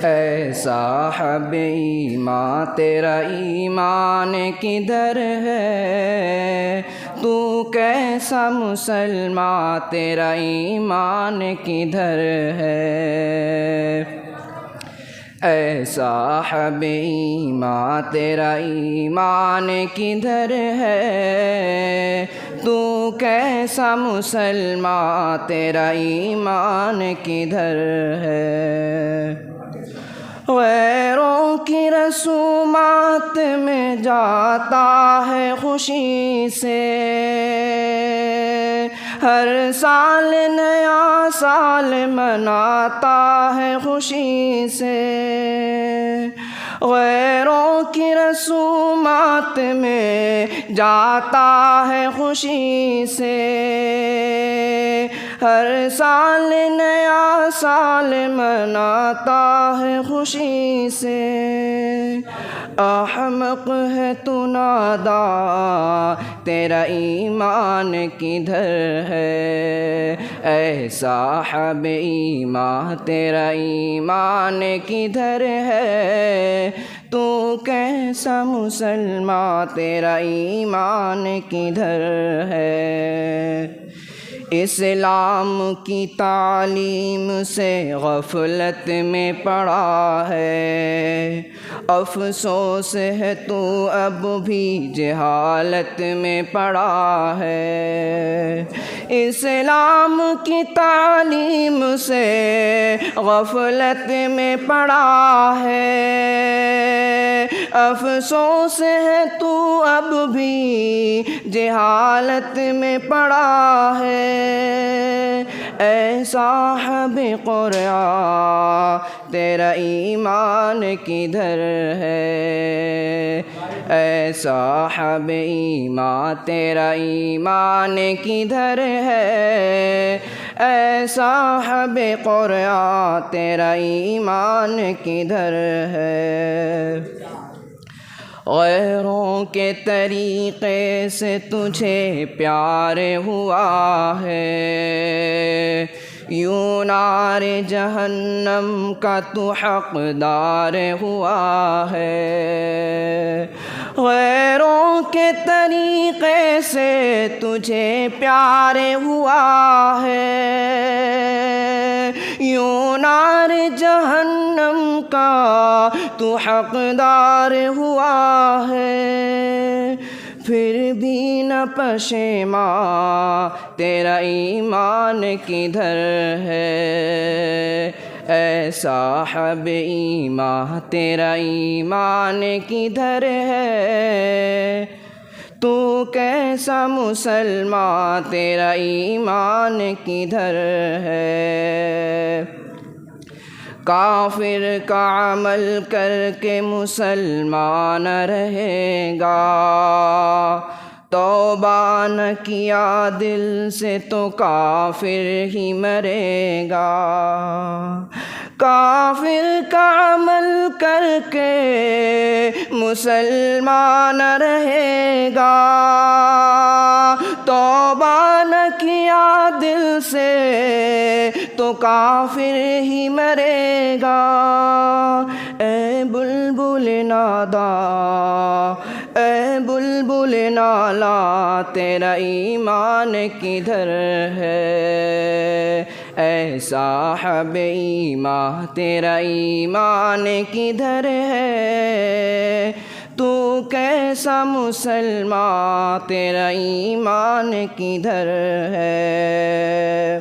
اے صاحب ایمان تیرا ایمان کدھر ہے؟ تو کیسا مسلمان تیرا ایمان کدھر ہے؟ اے صاحب ایمان تیرا ایمان کدھر ہے؟ تو کیسا مسلمان تیرا ایمان کدھر ہے؟ غیروں کی رسومات میں جاتا ہے خوشی سے، ہر سال نیا سال مناتا ہے خوشی سے، غیروں کی رسومات میں جاتا ہے خوشی سے، ہر سال نیا سال مناتا ہے خوشی سے۔ احمق ہے تو ناداں تیرا ایمان کدھر ہے؟ اے صاحب ایمان تیرا ایمان کدھر ہے؟ تو کیسا مسلمان تیرا ایمان کدھر ہے؟ اسلام کی تعلیم سے غفلت میں پڑا ہے، افسوس ہے تو اب بھی جہالت میں پڑا ہے۔ اسلام کی تعلیم سے غفلت میں پڑا ہے، افسوس ہے تو اب بھی جہالت میں پڑا ہے۔ اے صاحب قرآن تیرا ایمان کدھر ہے؟ اے صاحب ایمان تیرا ایمان کدھر ہے؟ اے صاحب قرآن تیرا ایمان کدھر ہے؟ غیروں کے طریقے سے تجھے پیار ہوا ہے، یوں نار جہنم کا تو حقدار ہوا ہے۔ غیروں کے طریقے سے تجھے پیار ہوا ہے، یوں نار جہنم کا تو حقدار ہوا ہے۔ پھر بھی نہ پشیماں تیرا ایمان کدھر ہے؟ اے صاحب ایمان تیرا ایمان کدھر ہے؟ تو کیسا مسلمان تیرا ایمان کدھر ہے؟ کافر کا عمل کر کے مسلمان رہے گا، توبہ نہ کیا دل سے تو کافر ہی مرے گا۔ کافر کا عمل کر کے مسلمان رہے گا، توبہ نہ کیا دل سے تو کافر ہی مرے گا۔ اے بلبل ناداں اے بلبل نالا تیرا ایمان کدھر ہے؟ اے صاحب ایمان تیرا ایمان کدھر ہے؟ تو کیسا مسلمان تیرا ایمان کدھر ہے؟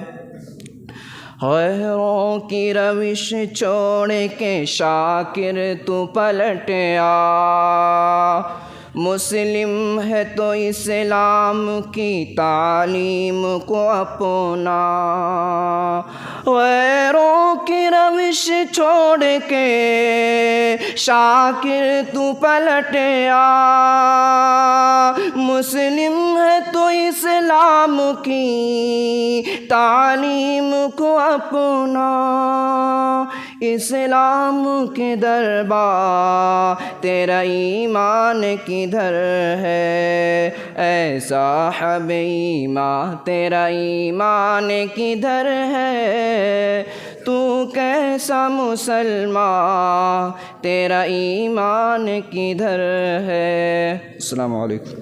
غیروں کی روش چھوڑ کے شاکر تو پلٹ آ، مسلم ہے تو اسلام کی تعلیم کو اپنا۔ غیروں کی روش چھوڑ کے شاکر تو پلٹ آ، مسلم ہے تو اسلام کی تعلیم کو اپنا۔ اسلام کے دربار تیرا ایمان کدھر ہے؟ اے صاحب ایمان تیرا ایمان کدھر ہے؟ تو کیسا مسلمان، تیرا ایمان کدھر ہے؟ السلام علیکم۔